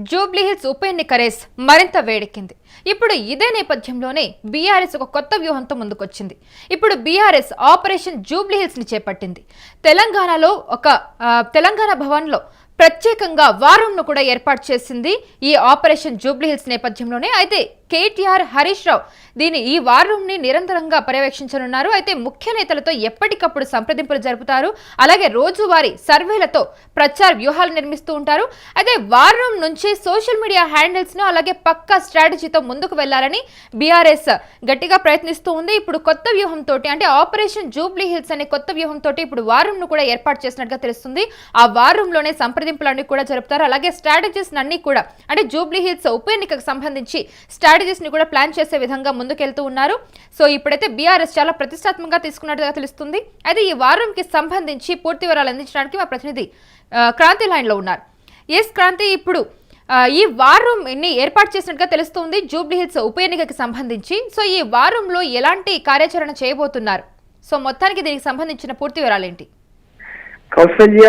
జూబ్లీహిల్స్ ఉప ఎన్నిక రేస్ మరింత వేడెక్కింది. ఇప్పుడు ఇదే నేపథ్యంలోనే బీఆర్ఎస్ ఒక కొత్త వ్యూహంతో ముందుకొచ్చింది. ఇప్పుడు బీఆర్ఎస్ ఆపరేషన్ జూబ్లీహిల్స్ ని చేపట్టింది. తెలంగాణలో తెలంగాణ భవన్లో ప్రత్యేకంగా వార్ రూమ్ ను కూడా ఏర్పాటు చేసింది. ఈ ఆపరేషన్ జూబ్లీహిల్స్ నేపథ్యంలోనే అయితే కేటీఆర్, హరీష్ రావు ఈ వార్ రూమ్ ని నిరంతరంగా పర్యవేక్షించనున్నారు. అయితే ముఖ్య నేతలతో ఎప్పటికప్పుడు సంప్రదింపులు జరుపుతారు. అలాగే రోజువారీ సర్వేలతో ప్రచార వ్యూహాలు నిర్మిస్తూ ఉంటారు. అయితే వార్ రూమ్ నుంచి సోషల్ మీడియా హ్యాండిల్స్ ను అలాగే పక్కా స్ట్రాటజీతో ముందుకు వెళ్లాలని బీఆర్ఎస్ గట్టిగా ప్రయత్నిస్తూ ఉంది. ఇప్పుడు కొత్త వ్యూహంతో అంటే ఆపరేషన్ జూబ్లీహిల్స్ అనే కొత్త వ్యూహంతో ఇప్పుడు వార్ రూమ్ ను కూడా ఏర్పాటు చేసినట్టుగా తెలుస్తుంది. ఆ వార్ రూమ్ లోనే సంప్రదింపులన్నీ కూడా జరుపుతారు. అలాగే స్ట్రాటజీస్ అన్ని కూడా అంటే జూబ్లీహిల్స్ ఉప ఎన్నికకు సంబంధించి స్ట్రాటజీస్ ని కూడా ప్లాన్ చేసే విధంగా ముందుకెళ్తూ ఉన్నారు. సో ఇప్పుడైతే బీఆర్ఎస్ చాలా ప్రతిష్టాత్మకంగా తీసుకున్నట్టుగా తెలుస్తుంది. అయితే ఈ వార్ రూమ్ కి సంబంధించి పూర్తి వివరాలు అందించడానికి మా ప్రతినిధి క్రాంతి లైన్ లో ఉన్నారు. ఎస్ క్రాంతి, ఇప్పుడు ఈ వార్ రూమ్ ని ఏర్పాటు చేసినట్టుగా తెలుస్తుంది జూబ్లీహిల్స్ ఉప ఎన్నికకి సంబంధించి. సో ఈ వార్ రూమ్ లో ఎలాంటి కార్యాచరణ చేయబోతున్నారు? సో మొత్తానికి దీనికి సంబంధించిన పూర్తి వివరాలు ఏంటి? కౌసల్య,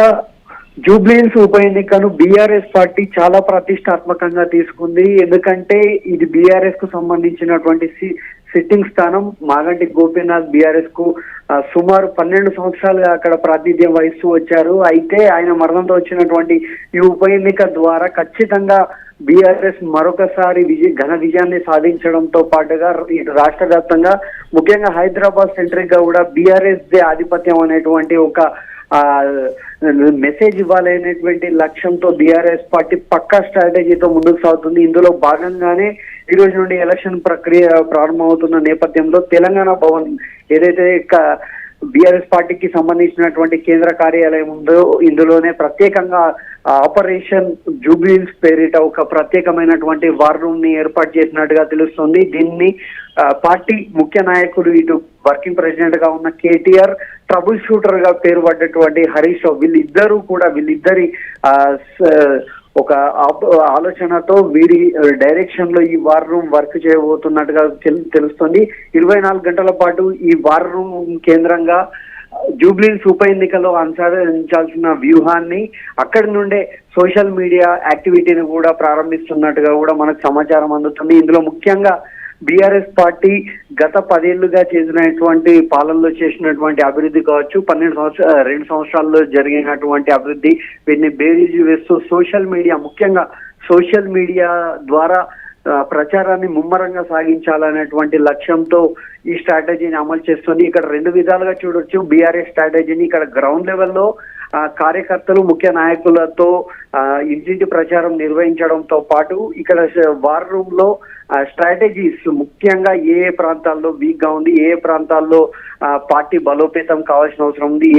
జూబ్లీహిల్స్ ఉప ఎన్నికను బీఆర్ఎస్ పార్టీ చాలా ప్రతిష్టాత్మకంగా తీసుకుంది. ఎందుకంటే ఇది బీఆర్ఎస్ కు సంబంధించినటువంటి సిట్టింగ్ స్థానం. మాగంటి గోపీనాథ్ బీఆర్ఎస్ కు సుమారు 12 సంవత్సరాలుగా అక్కడ ప్రాతినిధ్యం వహిస్తూ వచ్చారు. అయితే ఆయన మరణంతో వచ్చినటువంటి ఈ ఉప ఎన్నిక ద్వారా ఖచ్చితంగా బీఆర్ఎస్ మరొకసారి ఘన విజయాన్ని సాధించడంతో పాటుగా రాష్ట్ర వ్యాప్తంగా ముఖ్యంగా హైదరాబాద్ సెంట్రిక్ గా కూడా బీఆర్ఎస్ దే ఆధిపత్యం అనేటువంటి ఒక మెసేజ్ ఇవ్వాలనేటువంటి లక్ష్యంతో బీఆర్ఎస్ పార్టీ పక్కా స్ట్రాటజీతో ముందుకు సాగుతుంది. ఇందులో భాగంగానే ఈ రోజు నుండి ఎలక్షన్ ప్రక్రియ ప్రారంభమవుతున్న నేపథ్యంలో తెలంగాణ భవన్ ఏదైతే బీఆర్ఎస్ పార్టీకి సంబంధించినటువంటి కేంద్ర కార్యాలయం ఉందో ఇందులోనే ప్రత్యేకంగా ఆపరేషన్ జూబ్లీహిల్స్ పేరిట ఒక ప్రత్యేకమైనటువంటి వార్ రూమ్ ని ఏర్పాటు చేసినట్టుగా తెలుస్తుంది. దీన్ని పార్టీ ముఖ్య నాయకులు, ఇటు వర్కింగ్ ప్రెసిడెంట్ గా ఉన్న కేటీఆర్, ట్రబుల్ షూటర్ గా పేరు పడ్డటువంటి హరీష్ రావు, వీళ్ళిద్దరి ఒక ఆలోచనతో వీరి డైరెక్షన్ లో ఈ వార్ రూమ్ వర్క్ చేయబోతున్నట్టుగా తెలుస్తుంది. 24 గంటల పాటు ఈ వార్ రూమ్ కేంద్రంగా జూబ్లీహిల్స్ ఉప ఎన్నికలో అనుసరించాల్సిన వ్యూహాన్ని అక్కడి నుండే సోషల్ మీడియా యాక్టివిటీని కూడా ప్రారంభిస్తున్నట్టుగా కూడా మనకు సమాచారం అందుతుంది. ఇందులో ముఖ్యంగా బీఆర్ఎస్ పార్టీ గత 10 ఏళ్లుగా చేసినటువంటి పాలనలో చేసినటువంటి అభివృద్ధి కావచ్చు, 2 సంవత్సరాల్లో జరిగినటువంటి అభివృద్ధి, వీటిని బేరీజు వేస్తూ ముఖ్యంగా సోషల్ మీడియా ద్వారా ప్రచారాన్ని ముమ్మరంగా సాగించాలనేటువంటి లక్ష్యంతో ఈ స్ట్రాటజీని అమలు చేస్తుంది. ఇక్కడ 2 విధాలుగా చూడొచ్చు బీఆర్ఎస్ స్ట్రాటజీని. ఇక్కడ గ్రౌండ్ లెవెల్లో కార్యకర్తలు, ముఖ్య నాయకులతో ఇంటింటి ప్రచారం నిర్వహించడంతో పాటు ఇక్కడ వార్ రూమ్ లో స్ట్రాటజీస్ ముఖ్యంగా ఏ ప్రాంతాల్లో వీక్ గా ఉంది, ఏ ప్రాంతాల్లో పార్టీ బలోపేతం కావాల్సిన అవసరం ఉంది,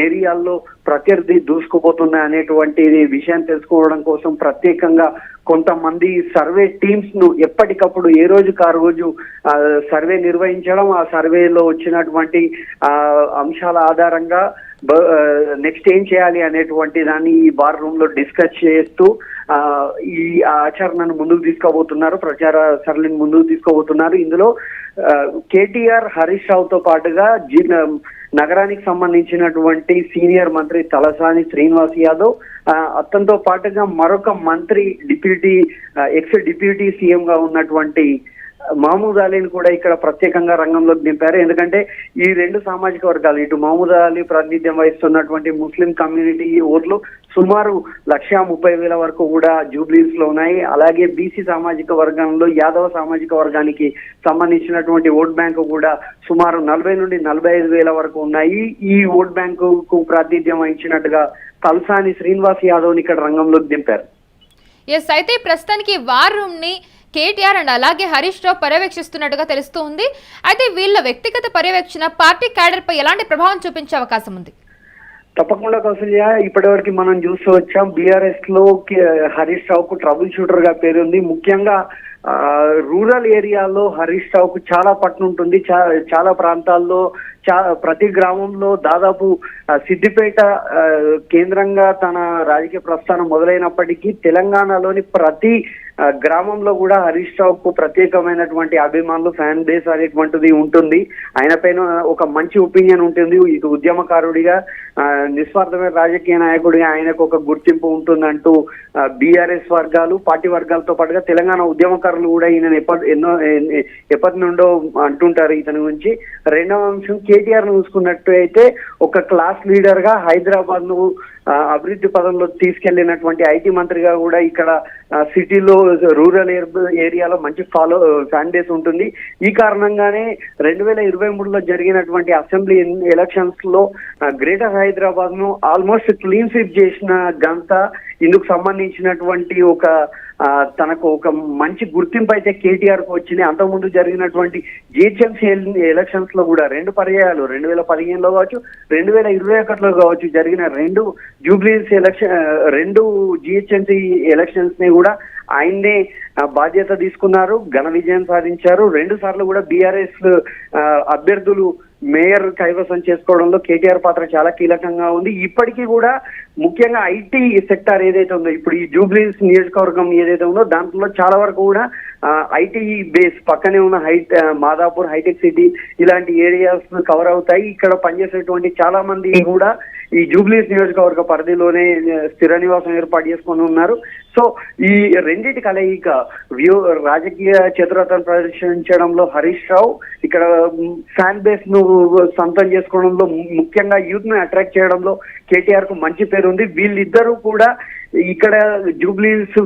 ఏరియాల్లో ప్రత్యర్థి దూసుకుపోతున్నాయి అనేటువంటి విషయాన్ని తెలుసుకోవడం కోసం ప్రత్యేకంగా కొంతమంది సర్వే టీమ్స్ ను ఎప్పటికప్పుడు ఏ రోజుకు ఆ రోజు సర్వే నిర్వహించడం, ఆ సర్వేలో వచ్చినటువంటి అంశాల ఆధారంగా నెక్స్ట్ ఏం చేయాలి అనేటువంటి దాన్ని ఈ వార్ రూమ్ లో డిస్కస్ చేస్తూ ఈ ఆచరణను ముందుకు తీసుకోబోతున్నారు, ప్రచార సరళిని ముందుకు తీసుకోబోతున్నారు. ఇందులో కేటీఆర్, హరీష్ రావుతో పాటుగా నగరానికి సంబంధించినటువంటి సీనియర్ మంత్రి తలసాని శ్రీనివాస్ యాదవ్, అతనితో పాటుగా మరొక మంత్రి ఎక్స్ డిప్యూటీ సీఎం గా ఉన్నటువంటి మహమూద్ అలీని కూడా ఇక్కడ ప్రత్యేకంగా రంగంలోకి దింపారు. ఎందుకంటే ఈ 2 సామాజిక వర్గాలు, ఇటు మహమూద్ అలీ ప్రాతినిధ్యం వహిస్తున్నటువంటి ముస్లిం కమ్యూనిటీ ఓట్లు సుమారు 130,000 వరకు కూడా జూబ్లీహిల్స్ లో ఉన్నాయి. అలాగే బీసీ సామాజిక వర్గంలో యాదవ సామాజిక వర్గానికి సంబంధించినటువంటి ఓట్ బ్యాంకు కూడా సుమారు 40 నుండి 45,000 వరకు ఉన్నాయి. ఈ ఓట్ బ్యాంకు ప్రాతినిధ్యం వహించినట్టుగా తలసాని శ్రీనివాస్ యాదవ్ ని ఇక్కడ రంగంలోకి దింపారు. ఎస్, అయితే ప్రస్తుతానికి వార్ రూమ్ ని కేటీఆర్ అండ్ అలాగే హరీష్ రావు పర్యవేక్షిస్తున్నట్టుగా తెలుస్తూ ఉంది. అయితే వీళ్ళ వ్యక్తిగత పర్యవేక్షణ పార్టీ క్యాడర్ పై ఎలాంటి ప్రభావం చూపించే అవకాశం ఉంది? తప్పకుండా కౌసల్య, ఇప్పటివరకు మనం చూస్తూ వచ్చాం బీఆర్ఎస్ లో హరీష్ రావుకు ట్రబుల్ షూటర్ గా పేరుంది. ముఖ్యంగా రూరల్ ఏరియాలో హరీష్ రావుకు చాలా పట్టు ఉంటుంది. చాలా ప్రాంతాల్లో ప్రతి గ్రామంలో దాదాపు సిద్దిపేట కేంద్రంగా తన రాజకీయ ప్రస్థానం మొదలైనప్పటికీ తెలంగాణలోని ప్రతి గ్రామంలో కూడా హరీష్ రావుకు ప్రత్యేకమైనటువంటి అభిమానులు, ఫ్యాన్ బేస్ అనేటువంటిది ఉంటుంది. ఆయన పైన ఒక మంచి ఒపీనియన్ ఉంటుంది. ఇది ఉద్యమకారుడిగా, నిస్వార్థమైన రాజకీయ నాయకుడిగా ఆయనకు ఒక గుర్తింపు ఉంటుందంటూ బీఆర్ఎస్ వర్గాలు, పార్టీ వర్గాలతో పాటుగా తెలంగాణ ఉద్యమకారులు కూడా ఈయన ఎప్పటి నుండో అంటుంటారు ఇతని గురించి. రెండవ అంశం, కేటీఆర్ చూసుకున్నట్టు అయితే ఒక క్లాస్ లీడర్ గా హైదరాబాద్ ను అభివృద్ధి పదంలో తీసుకెళ్లినటువంటి ఐటీ మంత్రిగా కూడా ఇక్కడ సిటీలో, రూరల్ ఏరియాలో మంచి ఫ్యాన్ బేస్ ఉంటుంది. ఈ కారణంగానే 2023లో జరిగినటువంటి అసెంబ్లీ ఎలక్షన్స్ లో గ్రేటర్ హైదరాబాద్ ను ఆల్మోస్ట్ క్లీన్ స్వీప్ చేసిన ఘనత ఇందుకు సంబంధించినటువంటి తనకు ఒక మంచి గుర్తింపు అయితే కేటీఆర్ కు వచ్చింది. అంతకుముందు జరిగినటువంటి జిహెచ్ఎంసీ ఎలక్షన్స్ లో కూడా 2 పర్యాయాలు, 2015లో కావచ్చు, 2021లో కావచ్చు, జరిగిన 2 జూబ్లీహిల్స్ ఎలక్షన్, 2 జిహెచ్ఎంసీ ఎలక్షన్స్ ని కూడా ఆయన్నే బాధ్యత తీసుకున్నారు, ఘన విజయం సాధించారు. 2 సార్లు కూడా బీఆర్ఎస్ అభ్యర్థులు మేయర్ కైవసం చేసుకోవడంలో కేటీఆర్ పాత్ర చాలా కీలకంగా ఉంది. ఇప్పటికీ కూడా ముఖ్యంగా ఐటీ సెక్టార్ ఏదైతే ఉందో, ఇప్పుడు ఈ జూబ్లీహిల్స్ నియోజకవర్గం ఏదైతే ఉందో దాంట్లో చాలా వరకు కూడా ఐటీ బేస్ పక్కనే ఉన్న మాదాపూర్, హైటెక్ సిటీ ఇలాంటి ఏరియాస్ కవర్ అవుతాయి. ఇక్కడ పనిచేసేటువంటి చాలా మంది కూడా ఈ జూబ్లీహిల్స్ నియోజకవర్గ పరిధిలోనే స్థిర నివాసం ఏర్పాటు చేసుకొని ఉన్నారు. సో ఈ రెండింటి కలయిక రాజకీయ చతురతను ప్రదర్శించడంలో హరీష్ రావు, ఇక్కడ ఫ్యాన్ బేస్ ను సొంతం చేసుకోవడంలో, ముఖ్యంగా యూత్ ను అట్రాక్ట్ చేయడంలో కేటీఆర్ కు మంచి పేరు ఉంది. వీళ్ళిద్దరూ కూడా ఇక్కడ జూబ్లీహిల్స్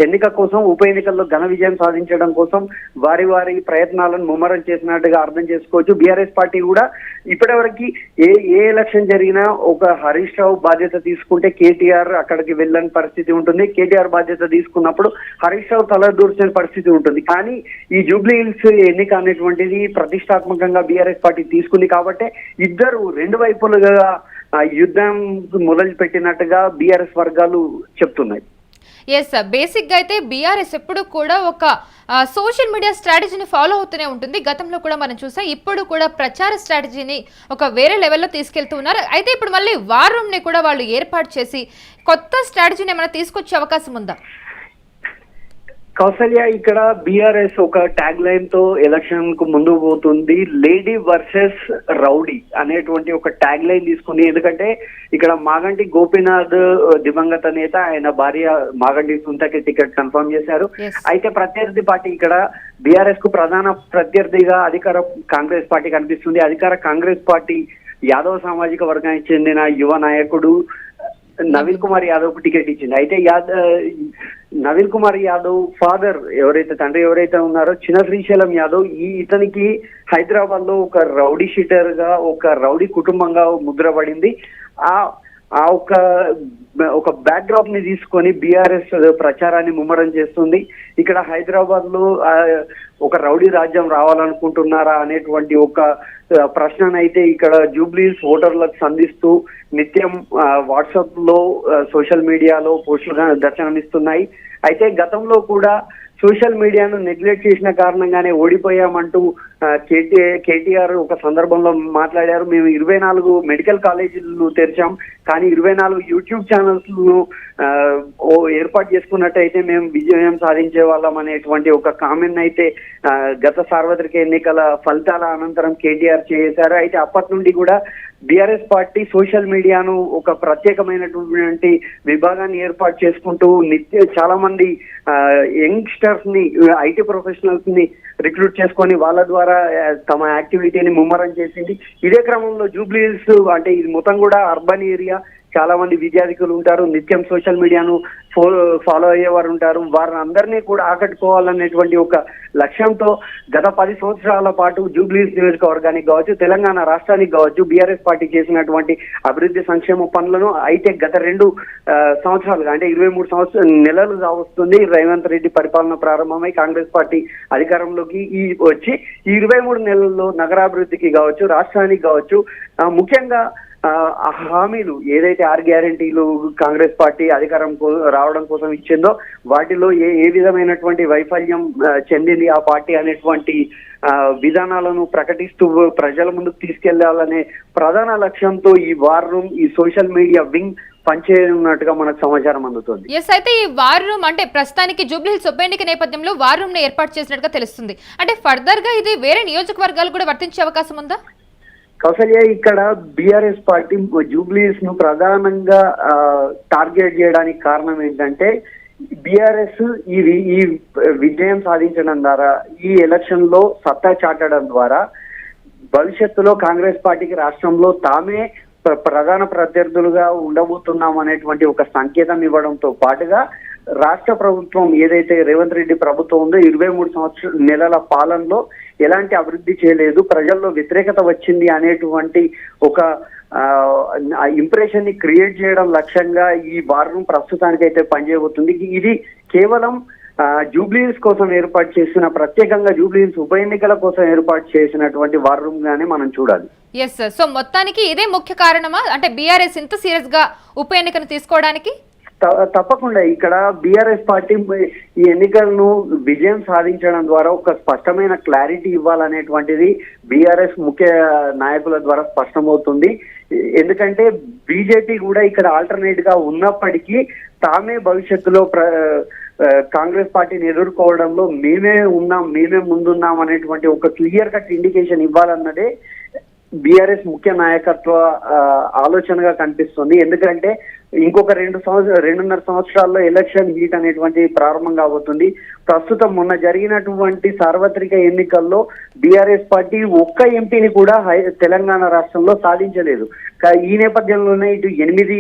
ఎన్నిక కోసం, ఉప ఎన్నికల్లో ఘన విజయం సాధించడం కోసం వారి వారి ప్రయత్నాలను ముమ్మరం చేసినట్టుగా అర్థం చేసుకోవచ్చు. బీఆర్ఎస్ పార్టీ కూడా ఇప్పటివరకు ఏ ఎలక్షన్ జరిగినా ఒక హరీష్ రావు బాధ్యత తీసుకుంటే కేటీఆర్ అక్కడికి వెళ్ళని పరిస్థితి ఉంటుంది. కేటీఆర్ బాధ్యత తీసుకున్నప్పుడు హరీష్ రావు తలదూర్చిన పరిస్థితి ఉంటుంది. కానీ ఈ జూబ్లీహిల్స్ ఎన్నిక అనేటువంటిది ప్రతిష్టాత్మకంగా బీఆర్ఎస్ పార్టీ తీసుకుంది కాబట్టి ఇద్దరు 2 వైపులుగా యుద్ధం మొదలు పెట్టినట్టుగా బీఆర్ఎస్ వర్గాలు చెప్తున్నాయి. ఎస్, బేసిక్ గా అయితే బీఆర్ఎస్ ఎప్పుడు కూడా ఒక సోషల్ మీడియా స్ట్రాటజీని ఫాలో అవుతూనే ఉంటుంది. గతంలో కూడా మనం చూసాం. ఇప్పుడు కూడా ప్రచార స్ట్రాటజీని ఒక వేరే లెవెల్లో తీసుకెళ్తూ ఉన్నారు. అయితే ఇప్పుడు మళ్ళీ వార్ రూమ్ ని కూడా వాళ్ళు ఏర్పాటు చేసి కొత్త స్ట్రాటజీని ఏమైనా తీసుకొచ్చే అవకాశం ఉందా? కౌసల్య, ఇక్కడ బీఆర్ఎస్ ఒక ట్యాగ్ లైన్ తో ఎలక్షన్ కు ముందు పోతుంది. లేడీ వర్సెస్ రౌడీ అనేటువంటి ఒక ట్యాగ్ లైన్ తీసుకుంది. ఎందుకంటే ఇక్కడ మాగంటి గోపీనాథ్ దివంగత నేత, ఆయన భార్య మాగంటి సుంతకి టికెట్ కన్ఫర్మ్ చేశారు. అయితే ప్రత్యర్థి పార్టీ ఇక్కడ బీఆర్ఎస్ కు ప్రధాన ప్రత్యర్థిగా అధికార కాంగ్రెస్ పార్టీ కనిపిస్తుంది. అధికార కాంగ్రెస్ పార్టీ యాదవ్ సామాజిక వర్గానికి చెందిన యువ నాయకుడు నవీన్ కుమార్ యాదవ్ కు టికెట్ ఇచ్చింది. అయితే నవీన్ కుమార్ యాదవ్ ఫాదర్ తండ్రి ఎవరైతే ఉన్నారో చిన్న శ్రీశైలం యాదవ్, ఇతనికి హైదరాబాద్ లో ఒక రౌడీ షీటర్ గా, ఒక రౌడీ కుటుంబంగా ముద్రపడింది. ఆ ఒక బ్యాక్ డ్రాప్ ని తీసుకొని బీఆర్ఎస్ ప్రచారాన్ని ముమ్మరం చేస్తుంది. ఇక్కడ హైదరాబాద్ లో ఒక రౌడీ రాజ్యం రావాలనుకుంటున్నారా అనేటువంటి ఒక ప్రశ్ననైతే ఇక్కడ జూబ్లీహిల్స్ ఓటర్లకు సంధిస్తూ నిత్యం వాట్సాప్ లో, సోషల్ మీడియాలో పోస్టులుగా దర్శనమిస్తున్నాయి. అయితే గతంలో కూడా సోషల్ మీడియాను నెగ్లెక్ట్ చేసిన కారణంగానే ఓడిపోయామంటూ కేటీఆర్ ఒక సందర్భంలో మాట్లాడారు. మేము 24 మెడికల్ కాలేజీలను తెరిచాం, కానీ 24 యూట్యూబ్ ఛానల్స్ ను ఏర్పాటు చేసుకున్నట్టయితే మేము విజయం సాధించే వాళ్ళం అనేటువంటి ఒక కామెంట్ అయితే గత సార్వత్రిక ఎన్నికల ఫలితాల అనంతరం కేటీఆర్ చేశారు. అయితే అప్పటి నుండి కూడా బీఆర్ఎస్ పార్టీ సోషల్ మీడియాను ఒక ప్రత్యేకమైనటువంటి విభాగాన్ని ఏర్పాటు చేసుకుంటూ చాలా మంది యంగ్స్టర్స్ ని, ఐటీ ప్రొఫెషనల్స్ ని రిక్రూట్ చేసుకొని వాళ్ళ ద్వారా తమ యాక్టివిటీని ముమ్మరం చేసింది. ఇదే క్రమంలో జూబ్లీహిల్స్ అంటే ఇది మొత్తం కూడా అర్బన్ ఏరియా, చాలా మంది విద్యార్థికులు ఉంటారు, నిత్యం సోషల్ మీడియాను ఫాలో అయ్యేవారు ఉంటారు. వారిని అందరినీ కూడా ఆకట్టుకోవాలనేటువంటి ఒక లక్ష్యంతో గత 10 సంవత్సరాల పాటు జూబ్లీహిల్స్ నియోజకవర్గానికి కావచ్చు, తెలంగాణ రాష్ట్రానికి కావచ్చు, బీఆర్ఎస్ పార్టీ చేసినటువంటి అభివృద్ధి సంక్షేమ పనులను అయితే గత 2 సంవత్సరాలుగా అంటే 23 నెలలు వస్తుంది రేవంత్ రెడ్డి పరిపాలన ప్రారంభమై కాంగ్రెస్ పార్టీ అధికారంలోకి వచ్చి ఈ 23 నెలల్లో నగరాభివృద్ధికి కావచ్చు, రాష్ట్రానికి కావచ్చు, ముఖ్యంగా హామీలు ఏదైతే 6 గ్యారెంటీలు కాంగ్రెస్ పార్టీ అధికారం రావడం కోసం ఇచ్చిందో వాటిలో ఏ విధమైనటువంటి వైఫల్యం చెందింది ఆ పార్టీ అనేటువంటి విధానాలను ప్రకటిస్తూ ప్రజల ముందుకు తీసుకెళ్లాలనే ప్రధాన లక్ష్యంతో ఈ వార్ రూమ్, ఈ సోషల్ మీడియా వింగ్ పనిచేయనున్నట్టుగా మనకు సమాచారం అందుతుంది. ఎస్, అయితే ఈ వార్ రూమ్ అంటే ప్రస్తుతానికి జూబ్లీ హిల్స్ ఉప ఎన్నిక నేపథ్యంలో వార్ రూమ్ ని ఏర్పాటు చేసినట్టుగా తెలుస్తుంది. అంటే ఫర్దర్ గా ఇది వేరే నియోజకవర్గాలు కూడా వర్తించే అవకాశం ఉందా? కౌసల్య, ఇక్కడ బీఆర్ఎస్ పార్టీ జూబ్లీస్ ను ప్రధానంగా టార్గెట్ చేయడానికి కారణం ఏంటంటే బీఆర్ఎస్ ఈ విజయం సాధించడం ద్వారా, ఈ ఎలక్షన్ లో సత్తా చాటడం ద్వారా భవిష్యత్తులో కాంగ్రెస్ పార్టీకి రాష్ట్రంలో తామే ప్రధాన ప్రత్యర్థులుగా ఉండబోతున్నాం అనేటువంటి ఒక సంకేతం ఇవ్వడంతో పాటుగా రాష్ట్ర ప్రభుత్వం ఏదైతే రేవంత్ రెడ్డి ప్రభుత్వం ఉందో 23 నెలల పాలనలో ఎలాంటి అభివృద్ధి చేయలేదు, ప్రజల్లో వ్యతిరేకత వచ్చింది అనేటువంటి ఒక ఇంప్రెషన్ ని క్రియేట్ చేయడం లక్ష్యంగా ఈ వార్ రూమ్ ప్రస్తుతానికైతే పనిచేయబోతుంది. ఇది కేవలం జూబ్లీహిల్స్ కోసం ఏర్పాటు చేసిన, ప్రత్యేకంగా జూబ్లీహిల్స్ ఉప ఎన్నికల కోసం ఏర్పాటు చేసినటువంటి వార్ రూమ్ గానే మనం చూడాలి. ఎస్ సార్, సో మొత్తానికి ఇదే ముఖ్య కారణమా అంటే బీఆర్ఎస్ ఇంత సీరియస్ గా ఉప ఎన్నికను తీసుకోవడానికి? తప్పకుండా ఇక్కడ బీఆర్ఎస్ పార్టీ ఈ ఎన్నికలను విజయం సాధించడం ద్వారా ఒక స్పష్టమైన క్లారిటీ ఇవ్వాలనేటువంటిది బీఆర్ఎస్ ముఖ్య నాయకుల ద్వారా స్పష్టమవుతుంది. ఎందుకంటే బీజేపీ కూడా ఇక్కడ ఆల్టర్నేట్ గా ఉన్నప్పటికీ తామే భవిష్యత్తులో కాంగ్రెస్ పార్టీని ఎదుర్కోవడంలో మేమే ముందున్నాం అనేటువంటి ఒక క్లియర్ కట్ ఇండికేషన్ ఇవ్వాలన్నదే బీఆర్ఎస్ ముఖ్య నాయకత్వ ఆలోచనగా కనిపిస్తుంది. ఎందుకంటే ఇంకొక 2.5 సంవత్సరాల్లో ఎలక్షన్ హీట్ అనేటువంటి ప్రారంభం కాబోతుంది. ప్రస్తుతం మొన్న జరిగినటువంటి సార్వత్రిక ఎన్నికల్లో బీఆర్ఎస్ పార్టీ ఒక్క ఎంపీని కూడా తెలంగాణ రాష్ట్రంలో సాధించలేదు. ఈ నేపథ్యంలోనే ఇటు 8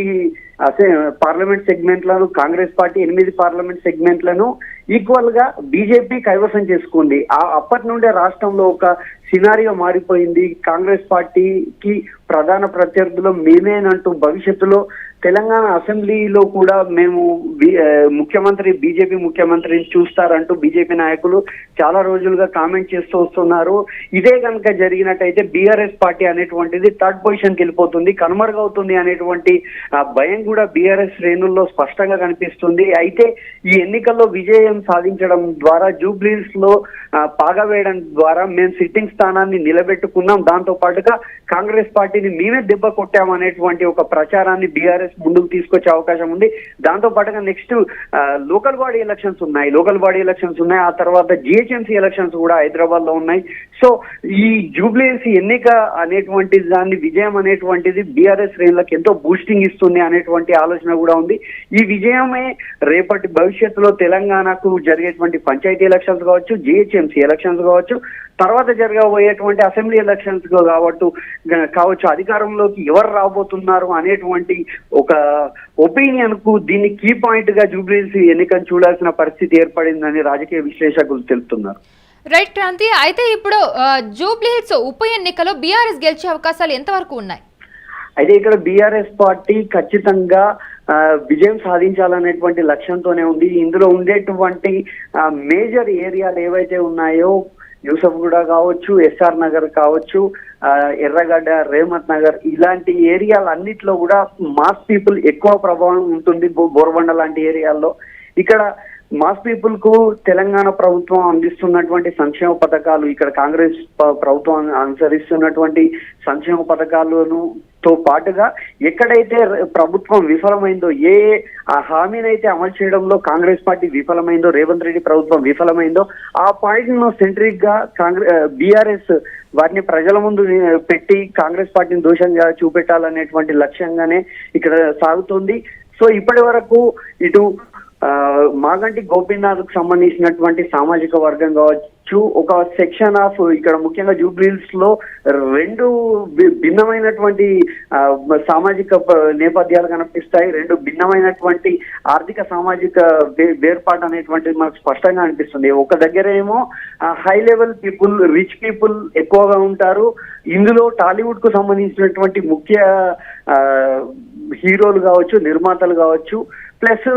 పార్లమెంట్ సెగ్మెంట్లను కాంగ్రెస్ పార్టీ 8 పార్లమెంట్ సెగ్మెంట్లను ఈక్వల్ గా బీజేపీ కైవసం చేసుకుంది. అప్పటి నుండే రాష్ట్రంలో ఒక సినారియో మారిపోయింది. కాంగ్రెస్ పార్టీకి ప్రధాన ప్రత్యర్థులు మేమేనంటూ భవిష్యత్తులో తెలంగాణ అసెంబ్లీలో కూడా మేము బీజేపీ ముఖ్యమంత్రిని చూస్తారంటూ బీజేపీ నాయకులు చాలా రోజులుగా కామెంట్ చేస్తూ వస్తున్నారు. ఇదే కనుక జరిగినట్టయితే బీఆర్ఎస్ పార్టీ అనేటువంటిది థర్డ్ పొజిషన్ కి వెళ్ళిపోతుంది, కనుమరుగవుతుంది అనేటువంటి భయం కూడా బీఆర్ఎస్ శ్రేణుల్లో స్పష్టంగా కనిపిస్తుంది. అయితే ఈ ఎన్నికల్లో విజయం సాధించడం ద్వారా జూబ్లీహిల్స్ లో పాగవేయడం ద్వారా మేము సిట్టింగ్ స్థానాన్ని నిలబెట్టుకున్నాం, దాంతో పాటుగా కాంగ్రెస్ పార్టీని మేమే దెబ్బ కొట్టామనేటువంటి ఒక ప్రచారాన్ని బీఆర్ఎస్ ముందుకు తీసుకొచ్చే అవకాశం ఉంది. దాంతో పాటుగా నెక్స్ట్ లోకల్ బాడీ ఎలక్షన్స్ ఉన్నాయి, ఆ తర్వాత జిహెచ్ఎంసీ ఎలక్షన్స్ కూడా హైదరాబాద్ లో ఉన్నాయి. సో ఈ జూబ్లీహిల్స్ ఎన్నిక అనేటువంటి దాన్ని విజయం అనేటువంటిది బీఆర్ఎస్ శ్రేణులకు ఎంతో బూస్టింగ్ ఇస్తుంది అనేటువంటి ఆలోచన కూడా ఉంది. ఈ విజయమే రేపటి భవిష్యత్తులో తెలంగాణకు జరిగేటువంటి పంచాయతీ ఎలక్షన్స్ కావచ్చు, జిహెచ్ఎంసీ ఎలక్షన్స్ కావచ్చు, తర్వాత జరగబోయేటువంటి అసెంబ్లీ ఎలక్షన్స్ కావచ్చు, అధికారంలోకి ఎవరు రాబోతున్నారు అనేటువంటి ఒక ఒపీనియన్ కు దీన్ని కీ పాయింట్ గా జూబ్లీహిల్స్ ఎన్నికను చూడాల్సిన పరిస్థితి ఏర్పడిందని రాజకీయ విశ్లేషకులు తెలుపుతున్నారు. రైట్ క్రాంతి, అయితే ఇప్పుడు జూబ్లీహిల్స్ ఉప ఎన్నికలో బీఆర్ఎస్ గెలిచే అవకాశాలు ఎంతవరకు ఉన్నాయి? అయితే ఇక్కడ బీఆర్ఎస్ పార్టీ ఖచ్చితంగా విజయం సాధించాలనేటువంటి లక్ష్యంతోనే ఉంది. ఇందులో ఉండేటువంటి మేజర్ ఏరియాలు ఏవైతే ఉన్నాయో యూసఫ్గూడ కావచ్చు, ఎస్ఆర్ నగర్ కావచ్చు, ఎర్రగడ్డ, రేమత్ నగర్, ఇలాంటి ఏరియాలన్నిట్లో కూడా మాస్ పీపుల్ ఎక్కువ ప్రభావం ఉంటుంది. బోర్బండ లాంటి ఏరియాల్లో ఇక్కడ మాస్ పీపుల్ కు తెలంగాణ ప్రభుత్వం అందిస్తున్నటువంటి సంక్షేమ పథకాలు, ఇక్కడ కాంగ్రెస్ ప్రభుత్వం అనుసరిస్తున్నటువంటి సంక్షేమ పథకాలను తో పాటుగా ఎక్కడైతే ప్రభుత్వం విఫలమైందో, ఏ హామీనైతే అమలు చేయడంలో కాంగ్రెస్ పార్టీ విఫలమైందో, రేవంత్ రెడ్డి ప్రభుత్వం విఫలమైందో, ఆ పాయింట్ ను సెంట్రిక్ గా బీఆర్ఎస్ వాటిని ప్రజల ముందు పెట్టి కాంగ్రెస్ పార్టీని దోషంగా చూపెట్టాలనేటువంటి లక్ష్యంగానే ఇక్కడ సాగుతుంది. సో ఇప్పటి వరకు ఇటు మాగంటి గోపీనాథ్ కు సంబంధించినటువంటి సామాజిక వర్గం కావచ్చు, ఒక సెక్షన్ ఆఫ్ ఇక్కడ ముఖ్యంగా జూబ్లీహిల్స్ లో 2 భిన్నమైనటువంటి సామాజిక నేపథ్యాలు కనిపిస్తాయి. 2 భిన్నమైనటువంటి ఆర్థిక సామాజిక వేర్పాటు అనేటువంటిది మనకు స్పష్టంగా అనిపిస్తుంది. ఒక దగ్గర ఏమో high level people, rich people ఎక్కువగా ఉంటారు. ఇందులో టాలీవుడ్ కు సంబంధించినటువంటి ముఖ్య హీరోలు కావచ్చు, నిర్మాతలు కావచ్చు, ప్లస్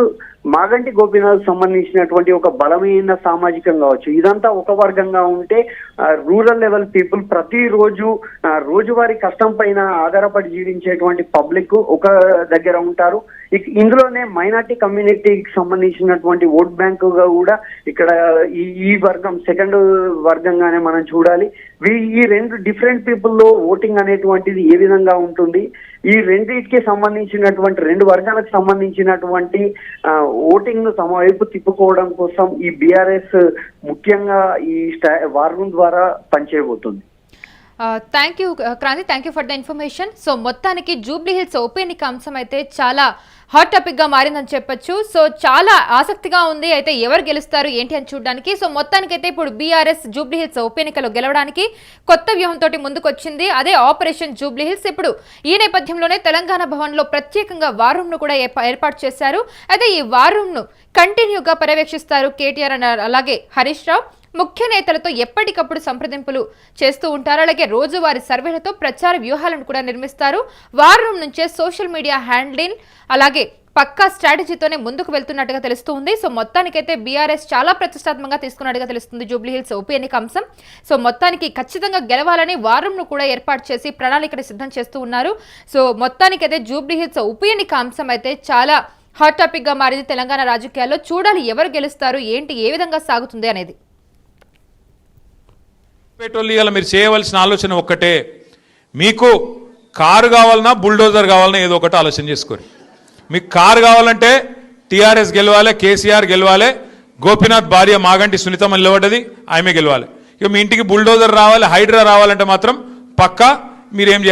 మాగంటి గోపీనాథ్ సంబంధించినటువంటి ఒక బలమైన సామాజికం కావచ్చు. ఇదంతా ఒక వర్గంగా ఉంటే రూరల్ లెవెల్ పీపుల్ ప్రతిరోజు రోజువారీ కష్టం పైన ఆధారపడి జీవించేటువంటి పబ్లిక్ ఒక దగ్గర ఉంటారు. ఇందులోనే మైనార్టీ కమ్యూనిటీకి సంబంధించినటువంటి ఓట్ బ్యాంక్ గా కూడా ఇక్కడ ఈ వర్గం సెకండ్ వర్గంగానే మనం చూడాలి. ఈ రెండు డిఫరెంట్ పీపుల్ లో ఓటింగ్ అనేటువంటిది ఏ విధంగా ఉంటుంది, ఈ రెండింటికి సంబంధించినటువంటి రెండు వర్గాలకు సంబంధించినటువంటి ఓటింగ్ ను తమ వైపు తిప్పుకోవడం కోసం ఈ బీఆర్ఎస్ ముఖ్యంగా ఈ వార్ రూమ్ ద్వారా పనిచేయబోతుంది. Thank you Kranthi, thank you for the information. So మొత్తానికి జూబ్లీ హిల్స్ ఉప ఎన్నిక అంశం అయితే చాలా హాట్ టాపిక్ గా మారిందని చెప్పొచ్చు. సో చాలా ఆసక్తిగా ఉంది అయితే ఎవరు గెలుస్తారు ఏంటి అని చూడడానికి. సో మొత్తానికైతే ఇప్పుడు బీఆర్ఎస్ జూబ్లీ హిల్స్ ఉప ఎన్నికలో గెలవడానికి కొత్త వ్యూహంతో ముందుకు వచ్చింది, అదే ఆపరేషన్ జూబ్లీ హిల్స్. ఇప్పుడు ఈ నేపథ్యంలోనే తెలంగాణ భవన్ లో ప్రత్యేకంగా వార్ రూమ్ ను కూడా ఏర్పాటు చేశారు. అయితే ఈ వార్ రూమ్ ను కంటిన్యూగా పర్యవేక్షిస్తారు కేటీఆర్ అలాగే హరీష్ రావు. ముఖ్య నేతలతో ఎప్పటికప్పుడు సంప్రదింపులు చేస్తూ ఉంటారు. అలాగే రోజువారీ సర్వేలతో ప్రచార వ్యూహాలను కూడా నిర్మిస్తారు. వార్ రూమ్ నుంచే సోషల్ మీడియా హ్యాండ్లింగ్ అలాగే పక్కా స్ట్రాటజీతోనే ముందుకు వెళ్తున్నట్టుగా తెలుస్తుంది. సో మొత్తానికైతే బీఆర్ఎస్ చాలా ప్రతిష్టాత్మకంగా తీసుకున్నట్టుగా తెలుస్తుంది జూబ్లీ హిల్స్ ఉప ఎన్నిక అంశం. సో మొత్తానికి ఖచ్చితంగా గెలవాలని వార్ రూమ్ ను కూడా ఏర్పాటు చేసి ప్రణాళికను సిద్ధం చేస్తూ ఉన్నారు. సో మొత్తానికైతే జూబ్లీ హిల్స్ ఉప ఎన్నిక అంశం అయితే చాలా హాట్ టాపిక్ గా మారింది తెలంగాణ రాజకీయాల్లో. చూడాలి ఎవరు గెలుస్తారు ఏంటి ఏ విధంగా సాగుతుంది అనేది. పెట్రోల్ మీరు చేయవలసిన ఆలోచన ఒక్కటే, మీకు కారు కావాలన్నా బుల్డోజర్ కావాలన్నా ఏదో ఒకటి ఆలోచన చేసుకోరు. మీకు కారు కావాలంటే టీఆర్ఎస్ గెలవాలి, కేసీఆర్ గెలవాలి, గోపీనాథ్ భార్య మాగంటి సునీతమ్మ నిలబడ్డది ఆమె గెలవాలి. ఇక మీ ఇంటికి బుల్డోజర్ రావాలి, హైడ్రా రావాలంటే మాత్రం పక్కా మీరేం చేయాలి.